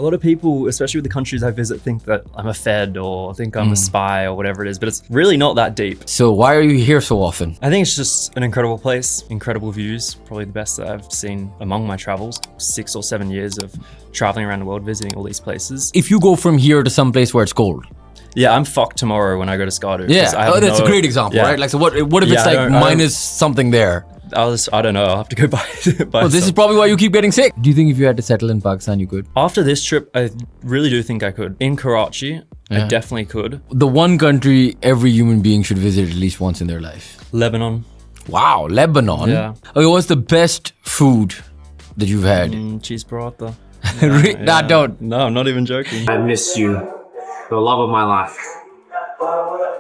A lot of people, especially with the countries I visit, think that I'm a Fed or think I'm a spy or whatever it is, but it's really not that deep. So why are you here so often? I think it's just an incredible place, incredible views, probably the best that I've seen among my travels. 6 or 7 years of traveling around the world, visiting all these places. If you go from here to some place where it's cold. Yeah, I'm fucked tomorrow when I go to Skardu. Yeah, that's a great example, right? Like, so what if it's like minus something there? I don't know. I'll have to go buy Well, this is probably why you keep getting sick. Do you think if you had to settle in Pakistan, you could? After this trip, I really do think I could. In Karachi, I definitely could. The one country every human being should visit at least once in their life. Lebanon. Wow, Lebanon. Yeah. Okay, what's the best food that you've had? Cheese paratha. Don't. No, I'm not even joking. I miss you. The love of my life.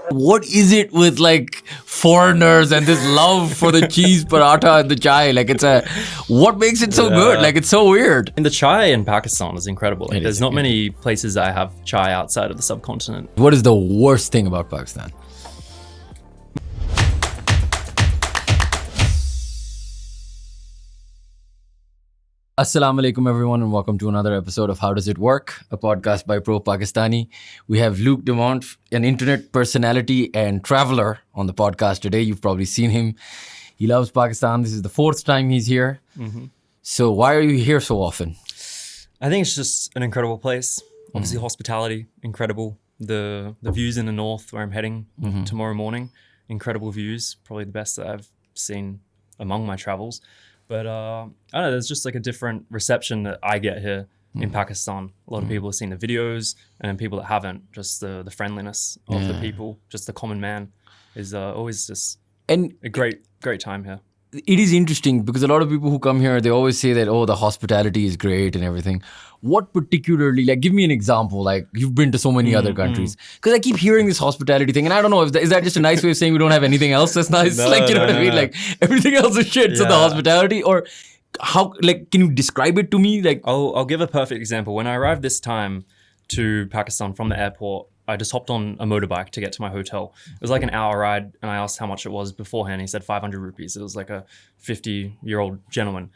What is it with like foreigners and this love for the cheese paratha and the chai? Like what makes it so good? Like it's so weird. And the chai in Pakistan is incredible. Like, there's not many places that have chai outside of the subcontinent. What is the worst thing about Pakistan? Assalamu alaikum everyone and welcome to another episode of How Does It Work, a podcast by ProPakistani. We have Luke Damant, an internet personality and traveler on the podcast today. You've probably seen him. He loves Pakistan. This is the 4th time he's here. So why are you here so often? I think it's just an incredible place. Obviously hospitality, incredible. The views in the north where I'm heading tomorrow morning, incredible views. Probably the best that I've seen among my travels. But I don't know, there's just like a different reception that I get here in Pakistan. A lot of people have seen the videos, and then people that haven't, just the friendliness of the people, just the common man is always just a great time here. It is interesting because a lot of people who come here, they always say that, oh, the hospitality is great and everything. What particularly, like, give me an example, like you've been to so many other countries. Because I keep hearing this hospitality thing and I don't know, is that just a nice way of saying we don't have anything else that's nice? No, like, you know what I mean? Like everything else is shit, so the hospitality, or how, like, can you describe it to me? Like, I'll give a perfect example. When I arrived this time to Pakistan from the airport, I just hopped on a motorbike to get to my hotel. It was like an hour ride, and I asked how much it was beforehand. He said 500 rupees. It was like a 50-year-old gentleman.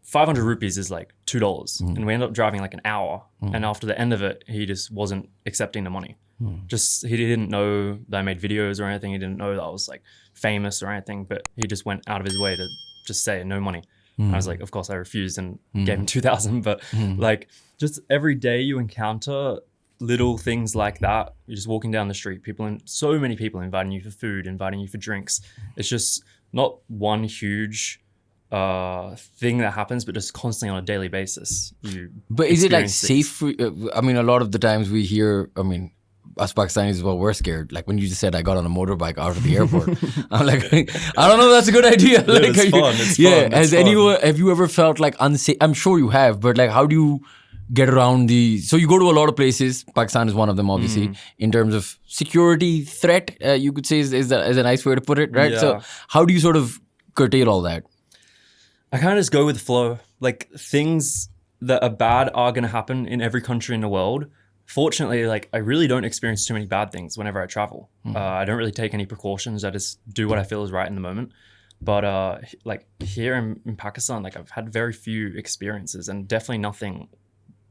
500 rupees is like $2. And we ended up driving like an hour. And after the end of it, he just wasn't accepting the money. He didn't know that I made videos or anything. He didn't know that I was like famous or anything, but he just went out of his way to just say no money. I was like, of course I refused and gave him 2,000. But like just every day you encounter little things like that. You're just walking down the street, so many people inviting you for food, inviting you for drinks. It's just not one huge thing that happens, but just constantly on a daily basis. But is it like safe for, I mean, a lot of the times we hear, I mean, us Pakistanis, well, we're scared. Like when you just said I got on a motorbike out of the airport, I'm like, I don't know if that's a good idea. Like, it's fun. It's fun. Have you ever felt like unsafe? I'm sure you have, but like, how do you get around so you go to a lot of places, Pakistan is one of them obviously, in terms of security threat, you could say is a nice way to put it, right? Yeah. So how do you sort of curtail all that? I kind of just go with the flow. Like things that are bad are going to happen in every country in the world. Fortunately, like I really don't experience too many bad things whenever I travel. I don't really take any precautions. I just do what I feel is right in the moment. But like here in Pakistan, like I've had very few experiences and definitely nothing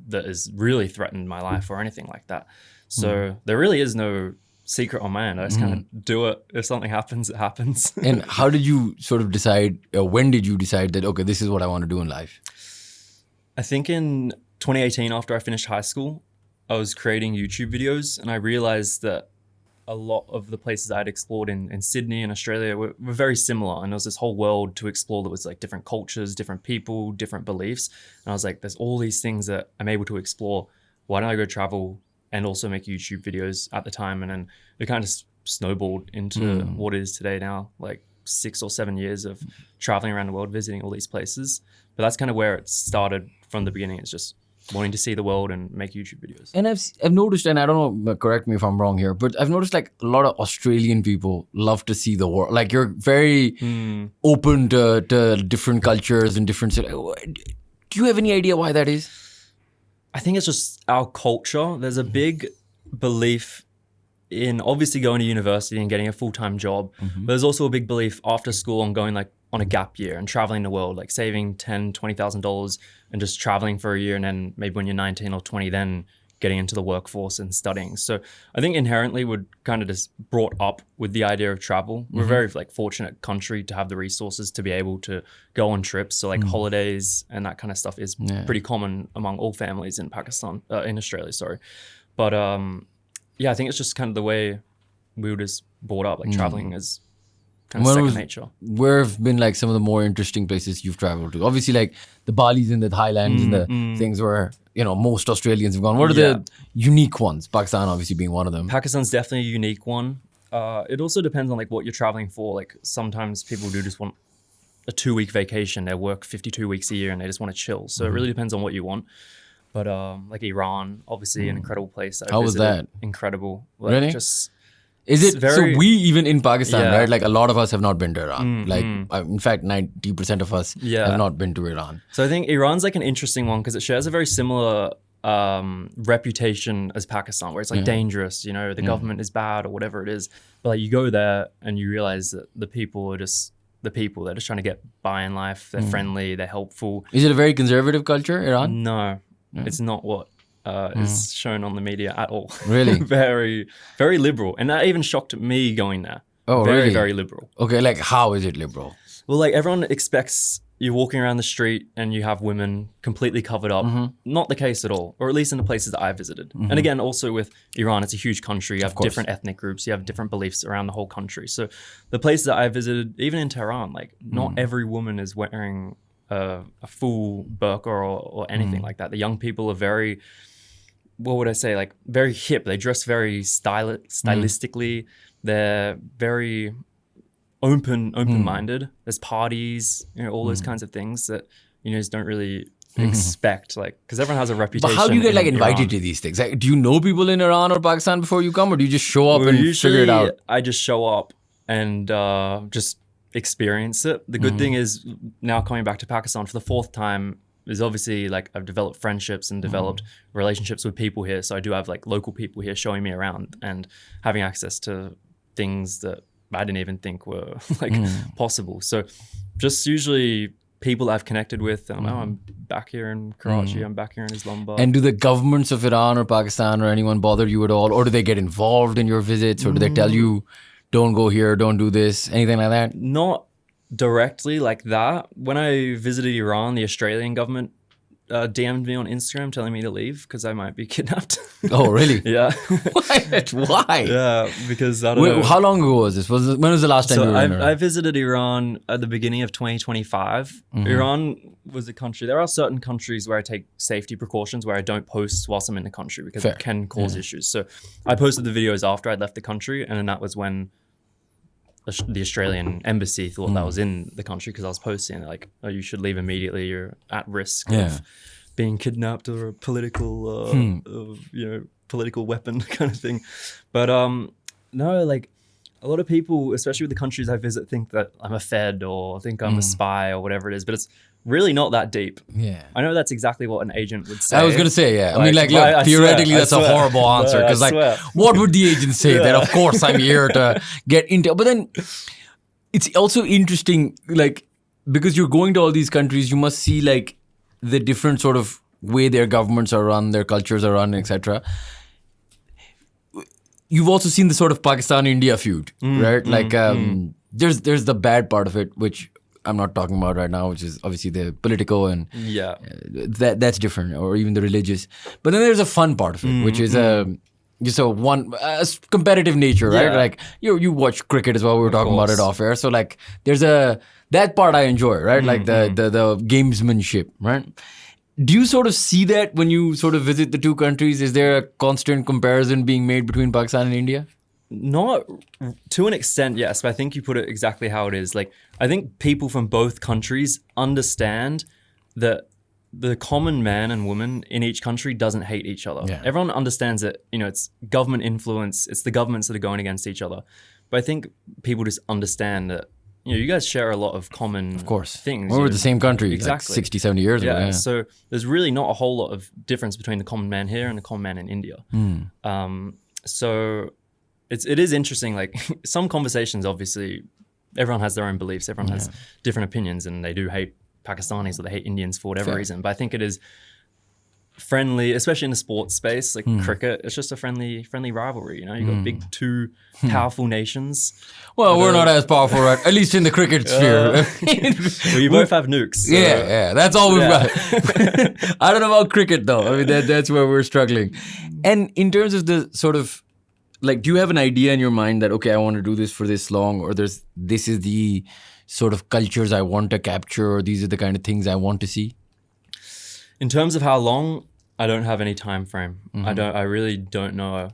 that has really threatened my life or anything like that. So there really is no secret on my end. I just kind of do it. If something happens, it happens. And how did you sort of decide, when did you decide that, okay, this is what I want to do in life? I think in 2018, after I finished high school, I was creating YouTube videos and I realized that a lot of the places I'd explored in Sydney and Australia were very similar. And there was this whole world to explore that was like different cultures, different people, different beliefs. And I was like, there's all these things that I'm able to explore. Why don't I go travel and also make YouTube videos at the time? And then it kind of snowballed into what it is today now, like 6 or 7 years of traveling around the world, visiting all these places. But that's kind of where it started from the beginning. It's just wanting to see the world and make YouTube videos. And I've noticed, and I don't know, correct me if I'm wrong here, but I've noticed like a lot of Australian people love to see the world. Like you're very open to different cultures and different. Do you have any idea why that is? I think it's just our culture. There's a big belief in obviously going to university and getting a full-time job. But there's also a big belief after school on going like on a gap year and traveling the world, like saving $10,000-$20,000 and just traveling for a year, and then maybe when you're 19 or 20, then getting into the workforce and studying. So I think inherently we're kind of just brought up with the idea of travel. We're a very like fortunate country to have the resources to be able to go on trips. So like holidays and that kind of stuff is pretty common among all families in Pakistan, in Australia, sorry. But yeah, I think it's just kind of the way we were just brought up, like traveling is kind of second nature. Where have been like some of the more interesting places you've traveled to? Obviously, like the Balis and the Thailands and the things where, you know, most Australians have gone. What are the unique ones? Pakistan obviously being one of them. Pakistan's definitely a unique one. It also depends on like what you're traveling for. Like sometimes people do just want a 2-week vacation. They work 52 weeks a year and they just want to chill. So it really depends on what you want. But like Iran, obviously an incredible place. How was that? Incredible. Like, really? Is it very, so we even in Pakistan, right? Like a lot of us have not been to Iran. In fact, 90% of us have not been to Iran. So I think Iran's like an interesting one because it shares a very similar reputation as Pakistan, where it's like dangerous, you know, the government is bad or whatever it is. But like you go there and you realize that the people are just the people. They're just trying to get by in life. They're friendly. They're helpful. Is it a very conservative culture, Iran? No, it's not what is shown on the media at all. Really? Very, very liberal. And that even shocked me going there. Oh, very, really? very liberal. Okay, like how is it liberal? Well, like everyone expects you're walking around the street and you have women completely covered up. Not the case at all, or at least in the places that I visited. And again, also with Iran, it's a huge country. You have different ethnic groups. You have different beliefs around the whole country. So the places that I visited, even in Tehran, like not every woman is wearing a full burqa or anything like that. The young people are very, what would I say, like very hip. They dress very stylistically. They're very open-minded. There's parties, you know, all those kinds of things that, you know, just don't really expect, like, because everyone has a reputation. But how do you get like invited Iran. to these things? Like, do you know people in Iran or Pakistan before you come, or do you just show up and figure it out? I just show up and just experience it. The good thing is now coming back to Pakistan for the 4th time is obviously like I've developed friendships and developed relationships with people here. So I do have like local people here showing me around and having access to things that I didn't even think were like possible. So just usually people I've connected with, I'm back here in Karachi, I'm back here in Islamabad. And do the governments of Iran or Pakistan or anyone bother you at all? Or do they get involved in your visits? Or do they tell you, don't go here, don't do this, anything like that? Not directly like that. When I visited Iran, the Australian government DM'd me on Instagram telling me to leave because I might be kidnapped. Oh, really? Yeah. Why? Yeah, because I don't know. How long ago was this? When was the last time you were in Iran? I visited Iran at the beginning of 2025. Iran was a country. There are certain countries where I take safety precautions where I don't post whilst I'm in the country because it can cause issues. So I posted the videos after I'd left the country, and then that was when the Australian embassy thought that I was in the country because I was posting like, oh, you should leave immediately. You're at risk of being kidnapped or a political, political weapon kind of thing. But no, like a lot of people, especially with the countries I visit, think that I'm a Fed or think I'm a spy or whatever it is. But it's really not that deep. Yeah. I know that's exactly what an agent would say. I was going to say, yeah. I mean, like, look, theoretically, that's a horrible answer. Because, like, what would the agent say? That, of course, I'm here to get into. But then it's also interesting, like, because you're going to all these countries, you must see, like, the different sort of way their governments are run, their cultures are run, etc. You've also seen the sort of Pakistan-India feud, right? There's the bad part of it, which I'm not talking about right now, which is obviously the political and that's different, or even the religious. But then there's a fun part of it, which is just a competitive nature, right? Like you watch cricket as well. We were talking about it off air. So like there's that part I enjoy, right? Like the gamesmanship, right? Do you sort of see that when you sort of visit the two countries? Is there a constant comparison being made between Pakistan and India? Not to an extent, yes, but I think you put it exactly how it is. Like, I think people from both countries understand that the common man and woman in each country doesn't hate each other. Yeah. Everyone understands that, you know, it's government influence, it's the governments that are going against each other. But I think people just understand that, you know, you guys share a lot of common things. We're the same country, exactly. Like 60, 70 years ago. Yeah, so there's really not a whole lot of difference between the common man here and the common man in India. So it is interesting, like some conversations obviously everyone has their own beliefs. Everyone has different opinions, and they do hate Pakistanis or they hate Indians for whatever reason. But I think it is friendly, especially in the sports space, like cricket. It's just a friendly rivalry. You know, you got big two powerful nations. Well, we're not as powerful, right? At least in the cricket sphere. Well, you both have nukes. So. Yeah, that's all we've got. I don't know about cricket though. I mean, that's where we're struggling. And in terms of the sort of, like, do you have an idea in your mind that, okay, I want to do this for this long, or this is the sort of cultures I want to capture, or these are the kind of things I want to see? In terms of how long, I don't have any time frame. I really don't know.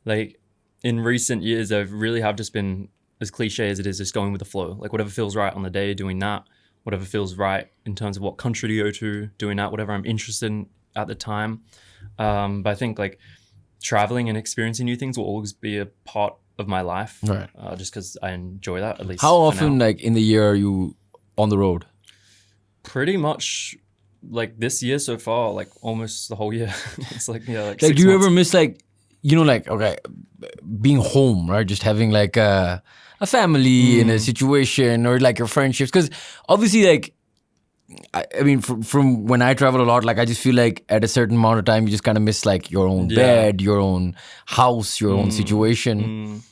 Like, in recent years, I really have just been, as cliche as it is, just going with the flow. Like, whatever feels right on the day, doing that. Whatever feels right in terms of what country to go to, doing that. Whatever I'm interested in at the time. But I think, like, traveling and experiencing new things will always be a part of my life. Right. Just because I enjoy that, at least. How often, like, in the year are you on the road? Pretty much, like, this year so far, like, almost the whole year. It's like, yeah, like, do 6 you months. ever miss, like, you know, like, okay, being home, right? Just having, like, a family in a situation, or, like, your friendships. Because obviously, like, I mean, from when I travel a lot, like, I just feel like at a certain amount of time, you just kind of miss, like, your own bed, your own house, your own situation.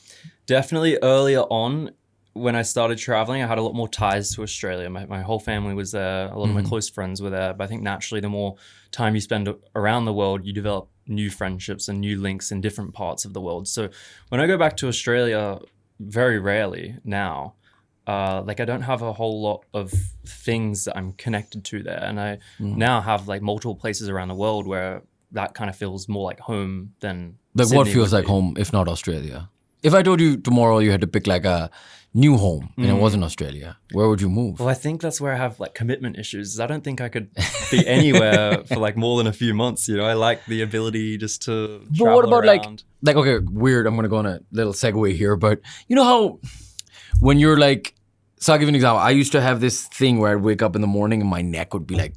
Definitely earlier on, when I started traveling, I had a lot more ties to Australia. My whole family was there. A lot of my close friends were there. But I think naturally, the more time you spend around the world, you develop new friendships and new links in different parts of the world. So when I go back to Australia, very rarely now, like, I don't have a whole lot of things that I'm connected to there. And I now have, like, multiple places around the world where that kind of feels more like home than Like, Sydney what feels would like be. home, if not Australia? If I told you tomorrow you had to pick, like, a new home and it wasn't Australia, where would you move? Well, I think that's where I have, like, commitment issues. I don't think I could be anywhere for, like, more than a few months. You know, I like the ability just to But travel what about, around. like, okay, weird, I'm going to go on a little segue here, but you know how when you're like, so I'll give you an example. I used to have this thing where I'd wake up in the morning and my neck would be like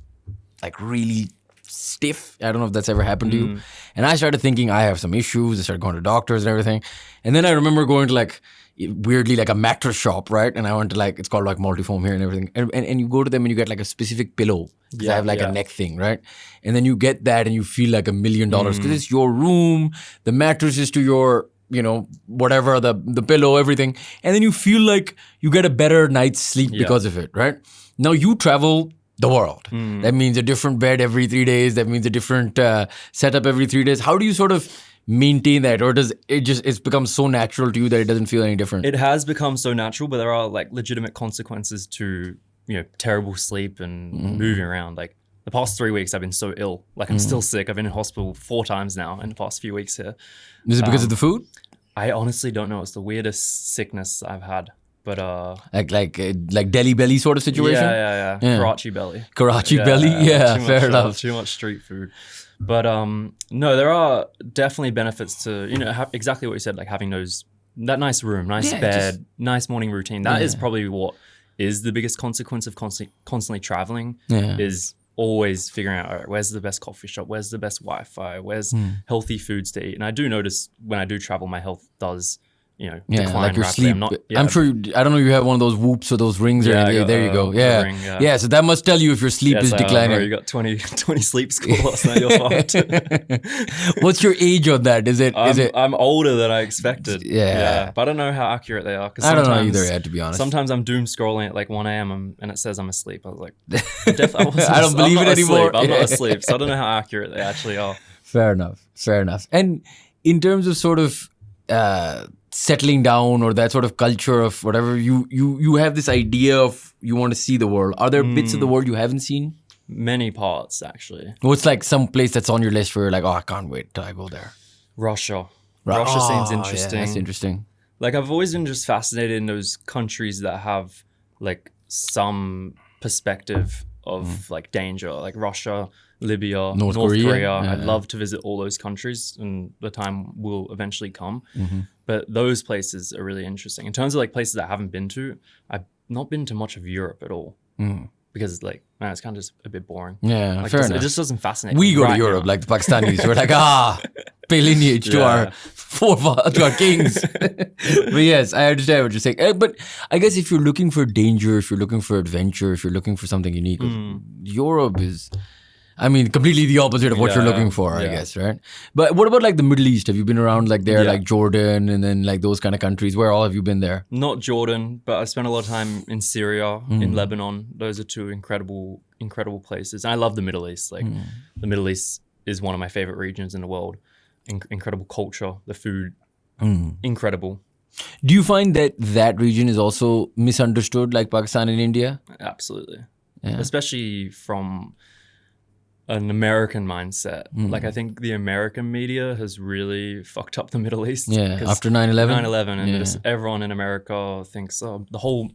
really stiff. I don't know if that's ever happened to you. And I started thinking I have some issues. I started going to doctors and everything. And then I remember going to, like, weirdly, like, a mattress shop, right? And I went to, like, it's called, like, Multifoam here and everything. And you go to them and you get, like, a specific pillow. Because I have, like, a neck thing, right? And then you get that and you feel like $1 million because it's your room. The mattress is to your, you know, whatever, the pillow, everything. And then you feel like you get a better night's sleep because of it, right? Now you travel the world. That means a different bed every 3 days. That means a different setup every 3 days. How do you sort of maintain that, or does it's become so natural to you that it doesn't feel any different? It has become so natural, but there are, like, legitimate consequences to, you know, terrible sleep and moving around. Like, the past 3 weeks, I've been so ill. Like, I'm still sick. I've been in hospital 4 times now in the past few weeks here. Is it because of the food? I honestly don't know. It's the weirdest sickness I've had. But like Delhi belly sort of situation. Yeah. Karachi belly. Karachi belly. Yeah, fair enough. Too much street food. But no, there are definitely benefits to, you know, exactly what you said, like having that nice room, nice bed, nice morning routine. That is probably what is the biggest consequence of constantly traveling. Is always figuring out, all right, where's the best coffee shop, where's the best Wi-Fi, where's healthy foods to eat. And I do notice when I do travel, my health does, you know, decline like your rapidly. sleep. I'm sure I don't know. You have one of those whoops or those rings. Yeah, there you go. Yeah. Ring, yeah. Yeah. So that must tell you if your sleep is declining. You got 20 sleep score last night. You're fucked. What's your age on that? Is it? I'm older than I expected. Yeah. But I don't know how accurate they are. I don't know either. To be honest, sometimes I'm doom scrolling at like 1 a.m. and it says I'm asleep. I was like, I don't believe it anymore. I'm not asleep, so I don't know how accurate they actually are. Fair enough. And in terms of sort of settling down or that sort of culture of whatever, you have this idea of you want to see the world. Are there bits of the world you haven't seen? Many parts, actually. What's like some place that's on your list where you're like, oh, I can't wait till I go there? Russia seems interesting. Yeah, that's interesting. Like, I've always been just fascinated in those countries that have like some perspective of like danger, like Russia, Libya, North Korea. Yeah, I'd love to visit all those countries, and the time will eventually come. But those places are really interesting. In terms of like places I haven't been to, I've not been to much of Europe at all. Because like, man, it's kind of just a bit boring. Yeah, like, fair enough. It just doesn't fascinate we me. go to Europe, like the Pakistanis. We're like, pay lineage to our to our kings. But yes, I understand what you're saying. But I guess if you're looking for danger, if you're looking for adventure, if you're looking for something unique, Europe is, I mean, completely the opposite of what you're looking for, I guess, right? But what about like the Middle East? Have you been around like there, like Jordan and then like those kind of countries? Where all have you been there? Not Jordan, but I spent a lot of time in Syria, in Lebanon. Those are two incredible places. And I love the Middle East. Like the Middle East is one of my favorite regions in the world. Incredible culture, the food, incredible. Do you find that that region is also misunderstood, like Pakistan and India? Absolutely. Yeah. Especially from an American mindset. Like I think the American media has really fucked up the Middle East. Yeah, after 9/11? 9/11 and just everyone in America thinks the whole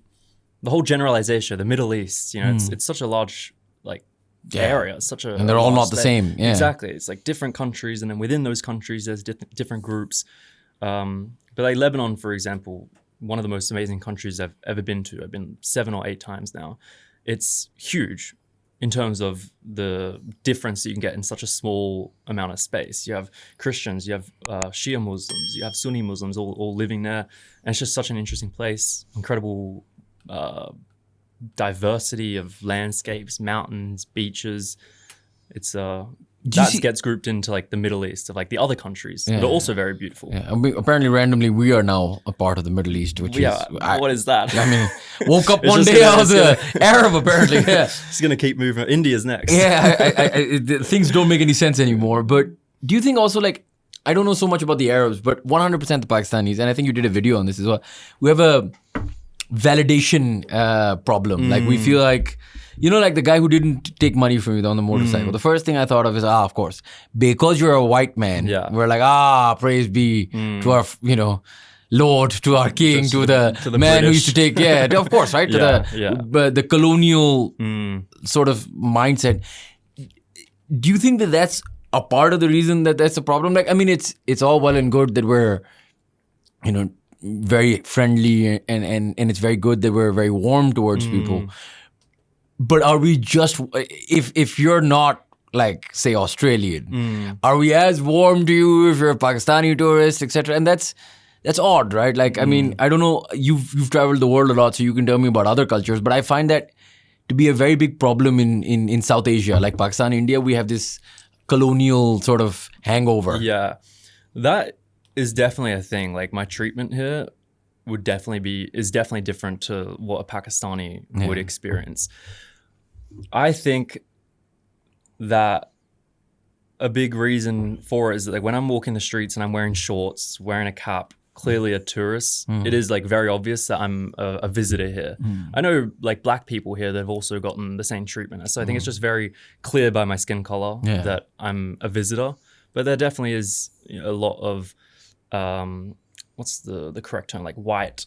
generalization, the Middle East, you know, it's such a large like area. It's such a and they're all not the same. Yeah. Exactly. It's like different countries, and then within those countries there's different groups. But like Lebanon, for example, one of the most amazing countries I've ever been to. I've been 7 or 8 times now. It's huge in terms of the difference that you can get in such a small amount of space. You have Christians, you have Shia Muslims, you have Sunni Muslims all living there. And it's just such an interesting place. Incredible diversity of landscapes, mountains, beaches. It's gets grouped into like the Middle East of like the other countries. They're also very beautiful. Yeah. Apparently, randomly, we are now a part of the Middle East, which is what is that? I mean, woke up one day, I was Arab. Apparently, yeah. It's gonna keep moving. India's next. Yeah, things don't make any sense anymore. But do you think also like I don't know so much about the Arabs, but 100% the Pakistanis, and I think you did a video on this as well. We have a validation problem. Like we feel like. You know, like the guy who didn't take money from you on the motorcycle. The first thing I thought of is, of course, because you're a white man, we're like, praise be to our, Lord, to our king, to the man British. who used to take, of course, right? To the colonial sort of mindset. Do you think that that's a part of the reason that that's a problem? Like, I mean, it's all well and good that we're, very friendly and it's very good that we're very warm towards people. But are we just, if you're not like, say, Australian, are we as warm to you if you're a Pakistani tourist, etc.? And that's odd, right? Like, I mean, I don't know, you've traveled the world a lot, so you can tell me about other cultures, but I find that to be a very big problem in South Asia, like Pakistan, India, we have this colonial sort of hangover. Yeah, that is definitely a thing. Like my treatment here is definitely different to what a Pakistani would experience. I think that a big reason for it is that like when I'm walking the streets and I'm wearing shorts, wearing a cap, clearly a tourist, it is like very obvious that I'm a visitor here. I know like black people here that have also gotten the same treatment. So I think it's just very clear by my skin color that I'm a visitor. But there definitely is a lot of, what's the correct term? Like white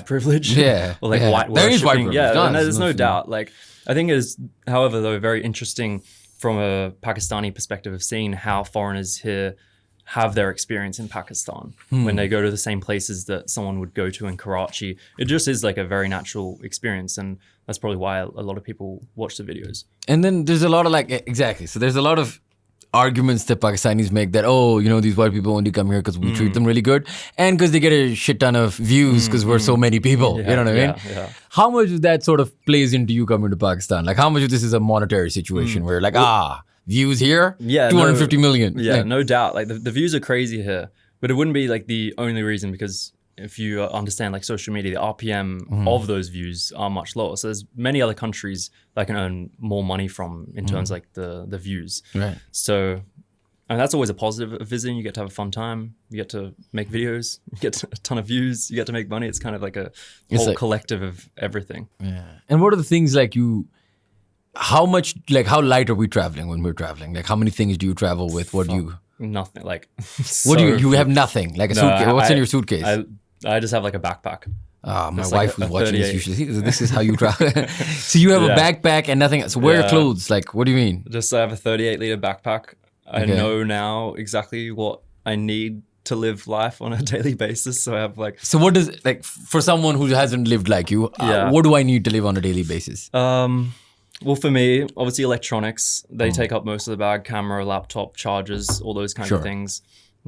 privilege. Or like white worshipping. There is white privilege. Yeah, there's no doubt. Like I think it is, however, though, very interesting from a Pakistani perspective of seeing how foreigners here have their experience in Pakistan when they go to the same places that someone would go to in Karachi. It just is like a very natural experience, and that's probably why a lot of people watch the videos. And then there's a lot of like, exactly. So there's a lot of arguments that Pakistanis make that, these white people only come here because we treat them really good and because they get a shit ton of views because we're so many people. You know what I mean? Yeah. How much of that sort of plays into you coming to Pakistan? Like how much of this is a monetary situation where like, views here? 250 million. Yeah, no doubt. Like the views are crazy here, but it wouldn't be like the only reason because if you understand like social media, the RPM of those views are much lower. So there's many other countries that I can earn more money from in terms like the views. Right. So and that's always a positive of visiting. You get to have a fun time. You get to make videos. You get a ton of views. You get to make money. It's kind of like a whole collective of everything. Yeah. And what are the things like how light are we traveling when we're traveling? Like how many things do you travel with? What do you? Nothing. Like what do you have nothing? Like a suitcase? What's in your suitcase? I just have like a backpack. My wife who's watching this usually. This is how you travel. So you have a backpack and nothing. So where are clothes? Like, what do you mean? Just I have a 38-liter backpack. I know now exactly what I need to live life on a daily basis. So I have like. So what does like for someone who hasn't lived like you? What do I need to live on a daily basis? Well, for me, obviously electronics. They take up most of the bag: camera, laptop, chargers, all those kinds of things.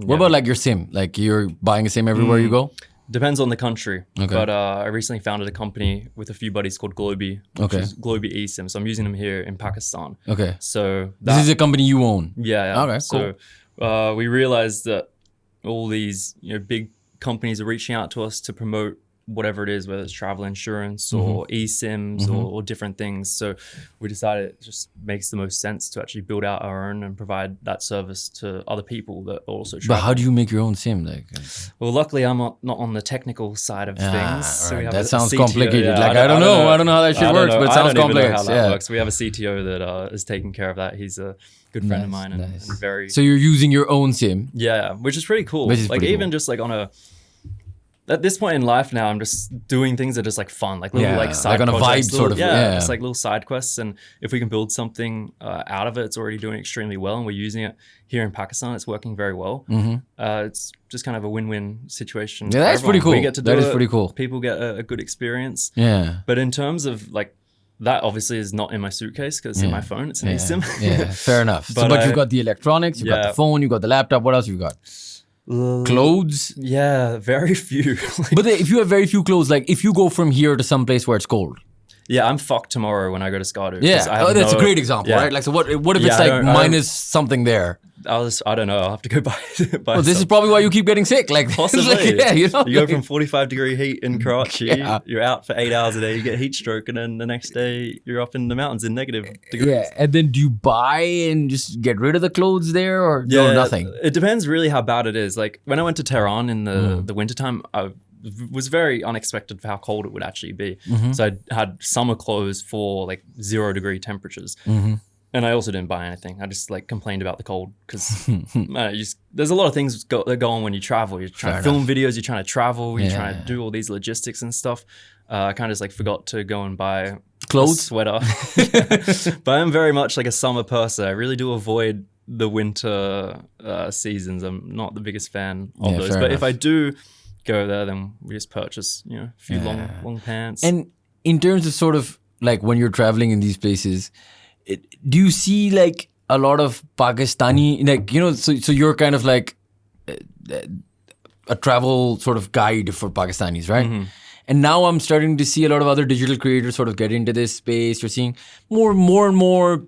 What about like your SIM? Like you're buying a SIM everywhere you go? Depends on the country. Okay. But I recently founded a company with a few buddies called Globie, which is Globie eSIM. So I'm using them here in Pakistan. Okay. So this is a company you own? Yeah. Okay, so we realized that all these big companies are reaching out to us to promote whatever it is, whether it's travel insurance or eSIMs or different things. So we decided it just makes the most sense to actually build out our own and provide that service to other people that are also traveling. But how do you make your own SIM? Like, well, luckily I'm not on the technical side of things. So right. we have that a sounds CTO. complicated. Yeah, like I don't know how that shit works, but it sounds complex. I don't even know how that works. We have a CTO that is taking care of that. He's a good friend of mine and very. So you're using your own SIM? Yeah, which is pretty cool. Like even just like on a. At this point in life now, I'm just doing things that are just like fun, like little like side like on a projects, vibe sort of. Yeah, it's like little side quests. And if we can build something out of it, it's already doing extremely well, and we're using it here in Pakistan. It's working very well. It's just kind of a win-win situation. Yeah, that's pretty cool. We get to do that is pretty cool. People get a good experience. Yeah. But in terms of like that, obviously is not in my suitcase because it's in my phone. It's an eSIM. Yeah, fair enough. But you've got the electronics, you've got the phone, you've got the laptop. What else you got? Clothes? Yeah, very few. But if you have very few clothes, like if you go from here to some place where it's cold. Yeah, I'm fucked tomorrow when I go to Skardu. Yeah, that's a great example, right? Like, so what if it's like minus something there? I don't know. I'll have to go buy well, this is probably why you keep getting sick. Like, possibly. Like, you go from 45-degree heat in Karachi, you're out for 8 hours a day, you get heat stroke, and then the next day you're up in the mountains in negative degrees. Yeah, and then do you buy and just get rid of the clothes there, or no, nothing? It depends really how bad it is. Like when I went to Tehran in the wintertime, I was very unexpected for how cold it would actually be. So I had summer clothes for like 0-degree temperatures. And I also didn't buy anything. I just like complained about the cold because there's a lot of things that go on when you travel. You're trying to film videos, you're trying to travel, you're trying to do all these logistics and stuff. I kind of just like forgot to go and buy clothes, a sweater. But I'm very much like a summer person. I really do avoid the winter seasons. I'm not the biggest fan of those. But if I do go there, then we just purchase a few long pants. And in terms of sort of like when you're traveling in these places, do you see like a lot of Pakistani, like, so you're kind of like a travel sort of guide for Pakistanis, right? And now I'm starting to see a lot of other digital creators sort of get into this space. You're seeing more and more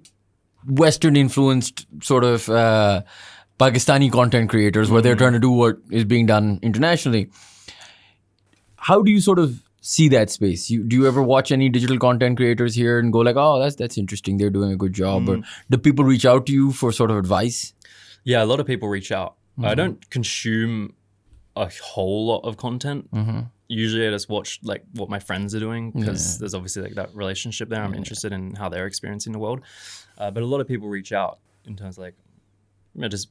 Western influenced sort of Pakistani content creators where they're trying to do what is being done internationally. How do you sort of see that space? Do you ever watch any digital content creators here and go like, oh, that's interesting, they're doing a good job? Or do people reach out to you for sort of advice? Yeah, a lot of people reach out. I don't consume a whole lot of content. Usually I just watch like what my friends are doing because there's obviously like that relationship there. I'm interested in how they're experiencing the world. But a lot of people reach out in terms of like just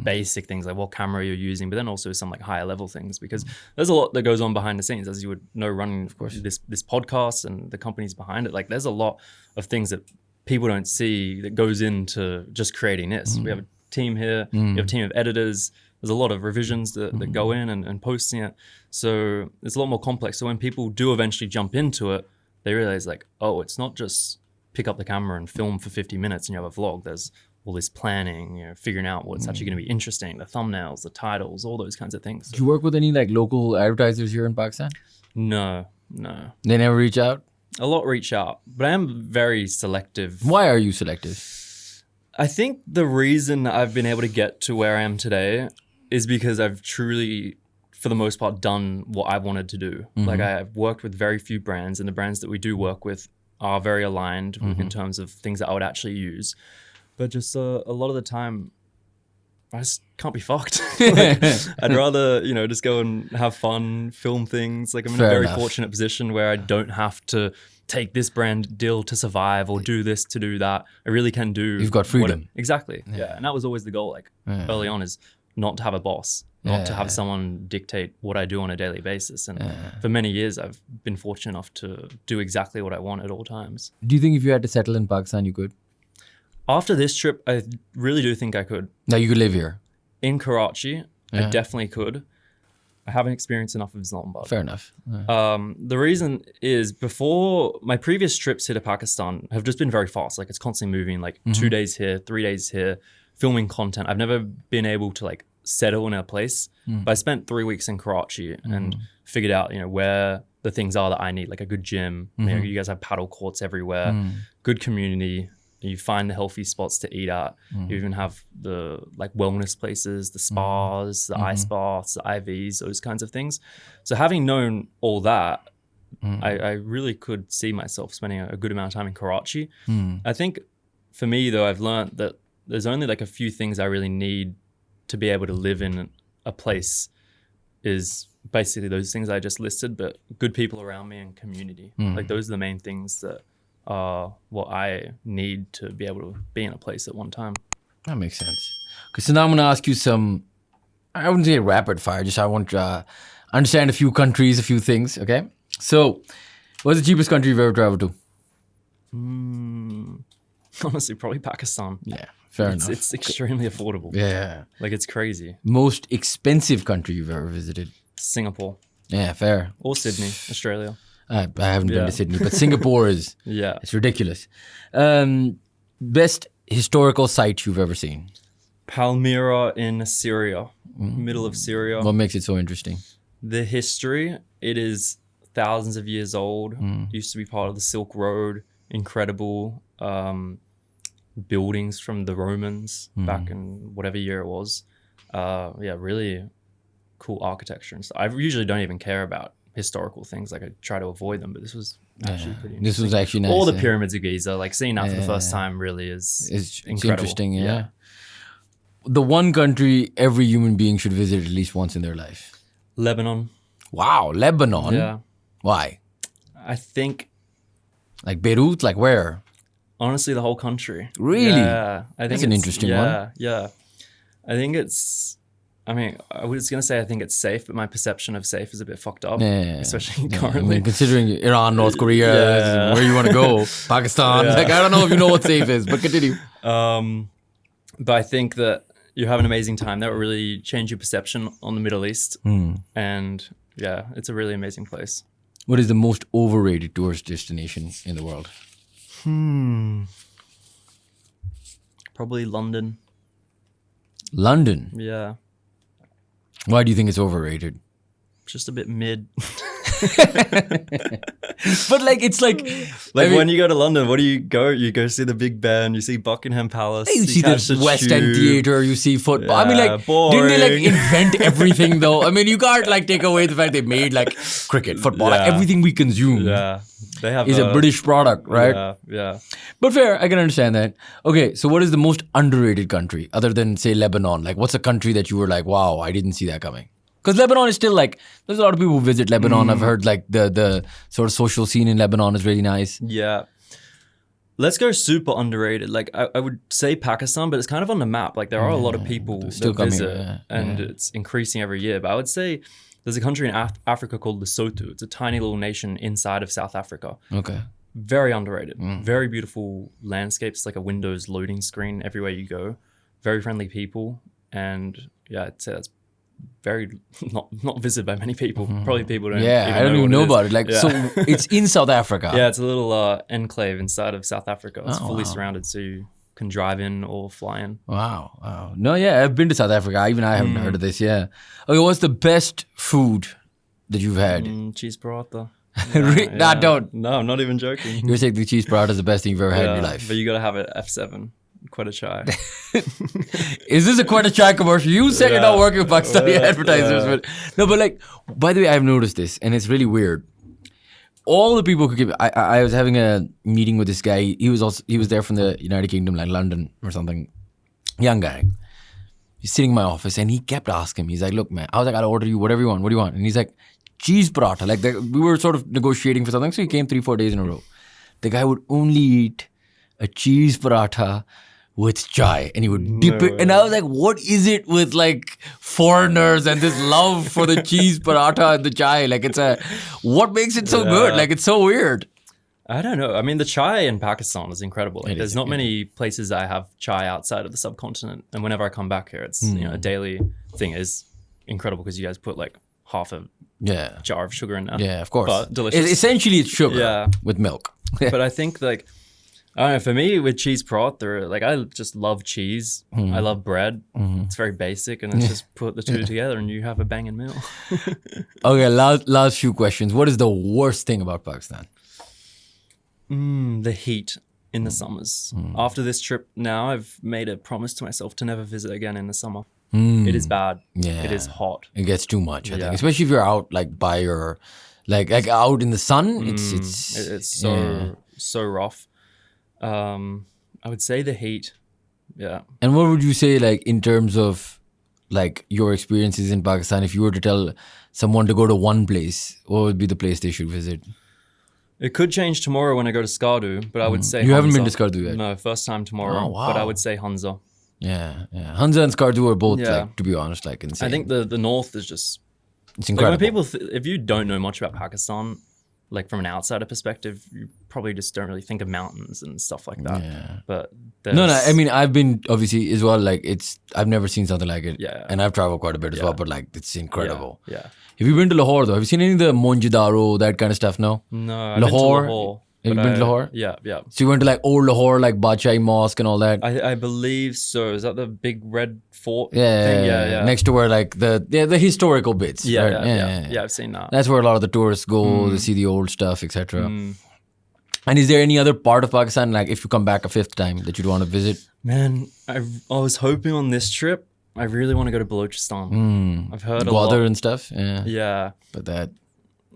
basic things like what camera you're using, but then also some like higher level things because there's a lot that goes on behind the scenes, as you would know, running of course this podcast and the companies behind it. Like there's a lot of things that people don't see that goes into just creating this. We have a team here, we have a team of editors, there's a lot of revisions that go in and posting it. So it's a lot more complex. So when people do eventually jump into it, they realize like, oh, it's not just pick up the camera and film for 50 minutes and you have a vlog. There's all this planning, figuring out what's actually going to be interesting, the thumbnails, the titles, all those kinds of things. Do you work with any like local advertisers here in Pakistan? No. They never reach out? A lot reach out, but I am very selective. Why are you selective? I think the reason I've been able to get to where I am today is because I've truly, for the most part, done what I wanted to do. Like I've worked with very few brands, and the brands that we do work with are very aligned in terms of things that I would actually use. But just a lot of the time, I just can't be fucked. I'd rather, just go and have fun, film things. Like I'm in a very fortunate position where I don't have to take this brand deal to survive or do this to do that. I really can do. You've got freedom. Exactly. Yeah. And that was always the goal. Like early on is not to have a boss, not to have someone dictate what I do on a daily basis. And for many years, I've been fortunate enough to do exactly what I want at all times. Do you think if you had to settle in Pakistan, you could? After this trip, I really do think I could. Now you could live here? In Karachi, I definitely could. I haven't experienced enough of Islamabad. Fair enough. The reason is before my previous trips here to Pakistan have just been very fast. Like it's constantly moving, like 2 days here, 3 days here, filming content. I've never been able to like settle in a place. But I spent 3 weeks in Karachi and figured out, where the things are that I need, like a good gym. You guys have paddle courts everywhere, good community. You find the healthy spots to eat at. You even have the like wellness places, the spas, the ice baths, the IVs, those kinds of things. So having known all that, I really could see myself spending a good amount of time in Karachi. I think for me though, I've learned that there's only like a few things I really need to be able to live in a place is basically those things I just listed, but good people around me and community. Like those are the main things that are what I need to be able to be in a place at one time. That makes sense. Okay, so now I'm going to ask you some, I wouldn't say rapid fire, just I want to understand a few countries, a few things, okay? So, what's the cheapest country you've ever traveled to? Honestly, probably Pakistan. Yeah, fair enough. It's extremely affordable. Yeah. Like it's crazy. Most expensive country you've ever visited? Singapore. Yeah, fair. Or Sydney, Australia. I haven't been to Sydney, but Singapore is, it's ridiculous. Best historical site you've ever seen? Palmyra in Syria, middle of Syria. What makes it so interesting? The history, it is thousands of years old. Used to be part of the Silk Road. Incredible buildings from the Romans back in whatever year it was. Really cool architecture and stuff. I usually don't even care about historical things. Like I try to avoid them, but this was actually pretty interesting. This was actually nice. All the pyramids of Giza, like seeing that for the first time really is it's incredible. Interesting, yeah. The one country every human being should visit at least once in their life. Lebanon. Wow, Lebanon? Yeah. Why? I think... Like Beirut? Like where? Honestly, the whole country. Really? Yeah. I think that's an interesting one. Yeah. I think it's... I mean, I was going to say I think it's safe, but my perception of safe is a bit fucked up, especially currently. I mean, considering Iran, North Korea, where you want to go, Pakistan. Like, I don't know if you know what safe is, but continue. But I think that you have an amazing time. That will really change your perception on the Middle East. And yeah, it's a really amazing place. What is the most overrated tourist destination in the world? Probably London. London? Yeah. Why do you think it's overrated? Just a bit mid. But like, it's like I mean, when you go to London, what do you go? You go see the Big Ben, you see Buckingham Palace, you see the West End Theatre, you see football. I mean, like, boring. didn't they like invent everything though? I mean, you can't like take away the fact they made like cricket, football, like everything we consume. They have is a British product, right? Yeah. But fair, I can understand that. Okay, so what is the most underrated country other than say Lebanon? Like, what's a country that you were like, wow, I didn't see that coming? Because Lebanon is still like, there's a lot of people who visit Lebanon. I've heard like the sort of social scene in Lebanon is really nice. Yeah. Let's go super underrated. Like I would say Pakistan, but it's kind of on the map. Like there are a lot of people that visit and it's increasing every year. But I would say there's a country in Africa called Lesotho. It's a tiny little nation inside of South Africa. Okay. Very underrated. Very beautiful landscapes, like a Windows loading screen everywhere you go. Very friendly people. And yeah, I'd say that's very not visited by many people. Probably people don't I don't even know about it. Like so it's in South Africa. Yeah, it's a little enclave inside of South Africa. It's fully surrounded, so you can drive in or fly in. Wow. No, I've been to South Africa. I haven't heard of this. Yeah. Okay, what's the best food that you've had? Cheese paratha. Nah, don't. No, I'm not even joking. You're saying the cheese paratha is the best thing you've ever had in your life. But you gotta have it F7. Quite a chai. Is this a quite a chai commercial? You said you're not working with Pakistani advertisers, but no. But like, by the way, I've noticed this, and it's really weird. All the people who give, I was having a meeting with this guy. He was there from the United Kingdom, like London or something. Young guy. He's sitting in my office, and he kept asking me. He's like, "Look, man," I was like, "I'll order you whatever you want. What do you want?" And he's like, "Cheese paratha." Like we were sort of negotiating for something, so he came 3-4 days in a row. The guy would only eat a cheese paratha with chai, and he would dip it. And I was like, what is it with like foreigners and this love for the cheese paratha and the chai? Like what makes it so good? Like it's so weird. I don't know. I mean, the chai in Pakistan is incredible. Like, there's not many places I have chai outside of the subcontinent. And whenever I come back here, it's a daily thing. It is incredible because you guys put like half a jar of sugar in there. Yeah, of course. But delicious. Essentially, it's sugar with milk. But I think like I don't know. For me, with cheese paratha, like I just love cheese. I love bread. It's very basic, and it's just put the two together, and you have a banging meal. Okay, last few questions. What is the worst thing about Pakistan? The heat in the summers. After this trip, now I've made a promise to myself to never visit again in the summer. It is bad. Yeah. It is hot. It gets too much, I think. Especially if you're out like by your, like out in the sun. It's so rough. I would say the heat. Yeah. And what would you say, like, in terms of like your experiences in Pakistan, if you were to tell someone to go to one place, what would be the place they should visit? It could change tomorrow when I go to Skardu, but I would say You haven't Hunza. been to Skardu yet? No, first time tomorrow. Oh, wow. But I would say Hunza. Yeah. Hunza and Skardu are both, Yeah. like, to be honest, like insane. I think the north is just... it's Like incredible. when people... if you don't know much about Pakistan, like from an outsider perspective, you probably just don't really think of mountains and stuff like that. Yeah. But No, I mean, I've been obviously as well, like I've never seen something like it. Yeah. And I've traveled quite a bit as well, but like it's incredible. Yeah. Have you been to Lahore though? Have you seen any of the Monjadaro, that kind of stuff? No? No, I've Lahore? been to Lahore. Have you but been to Lahore? Yeah. So you went to like old Lahore, like Badshai Mosque and all that? I believe so. Is that the big red fort thing? Yeah. Yeah. Next to where like the historical bits. Yeah, right? yeah, I've seen that. That's where a lot of the tourists go to see the old stuff, etc. And is there any other part of Pakistan, like if you come back a fifth time, that you'd want to visit? Man, I was hoping on this trip, I really want to go to Balochistan. I've heard a lot. Gwadar and stuff. Yeah. Yeah. But that,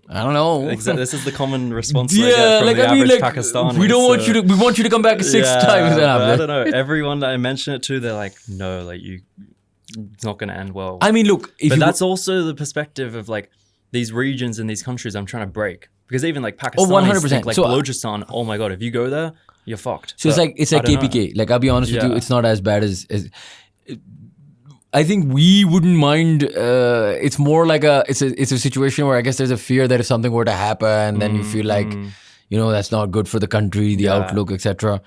I don't know. Exactly. This is the common response I get from the average Pakistani. we don't want you to. We want you to come back a sixth time. but I don't know. Everyone that I mention it to, they're like, no, like it's not going to end well. I mean, look. But that's also the perspective of like these regions and these countries I'm trying to break. Because even like Pakistan, 100%. like So, Balochistan, oh my god, if you go there, you're fucked. So it's like KPK. Like I'll be honest with you, it's not as bad as I think we wouldn't mind. It's more like it's a situation where I guess there's a fear that if something were to happen, then you feel like that's not good for the country, the outlook, etc.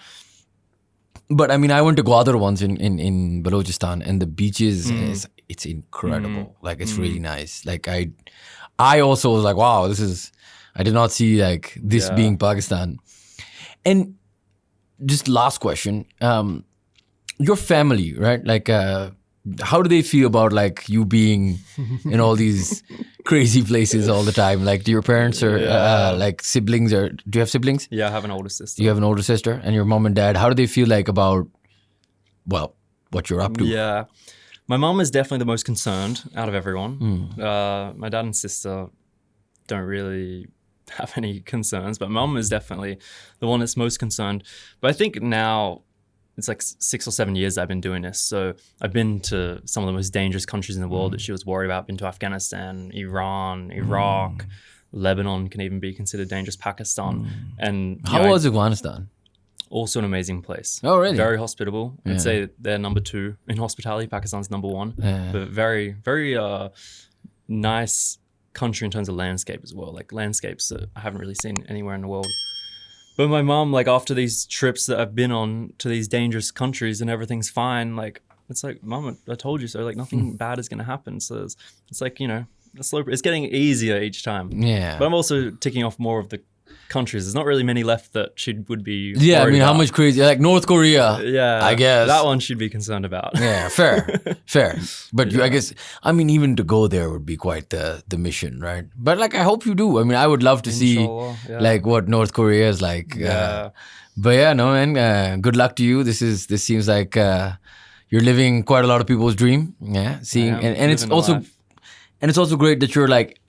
But I mean, I went to Gwadar once in Balochistan, and the beaches it's incredible. Like it's really nice. Like I also was like, wow, I did not see like this being Pakistan. And just last question, your family, right? Like, how do they feel about like you being in all these crazy places all the time? Like, do your parents or like siblings, or do you have siblings? Yeah, I have an older sister. You have an older sister, and your mom and dad. How do they feel like about, well, what you're up to? Yeah, my mom is definitely the most concerned out of everyone. My dad and sister don't really have any concerns, but mom is definitely the one that's most concerned. But I think now it's like 6 or 7 years I've been doing this. So I've been to some of the most dangerous countries in the world that she was worried about. Been to Afghanistan, Iran, Iraq, Lebanon can even be considered dangerous, Pakistan. And How was Afghanistan? Also an amazing place. Oh, really? Very hospitable. I'd say they're number 2 in hospitality. Pakistan's number 1. But very, very nice country in terms of landscape as well. Like landscapes that I haven't really seen anywhere in the world. But my mom, like after these trips that I've been on to these dangerous countries and everything's fine, like it's like, Mom, I told you so. Like nothing bad is going to happen. So it's like, it's getting easier each time. Yeah. But I'm also ticking off more of the countries. There's not really many left that she would be Yeah, I worried mean, how about. much crazy? Like North Korea. Yeah, I guess. that one she'd be concerned about. Yeah, fair. But I guess, I mean, even to go there would be quite the mission, right? But like, I hope you do. I mean, I would love to see Inshallah, like what North Korea is like. But yeah, no, man, good luck to you. This seems like you're living quite a lot of people's dream. Yeah, seeing, and it's also, and it's also great that you're like,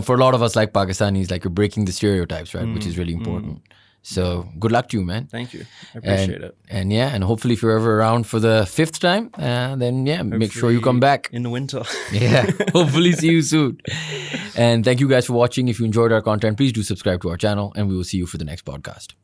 for a lot of us like Pakistanis, like you're breaking the stereotypes, right? Which is really important. So good luck to you, man. Thank you. I appreciate it. And hopefully if you're ever around for the 5th time, then make sure you come back. In the winter. Yeah, hopefully see you soon. And thank you guys for watching. If you enjoyed our content, please do subscribe to our channel, and we will see you for the next podcast.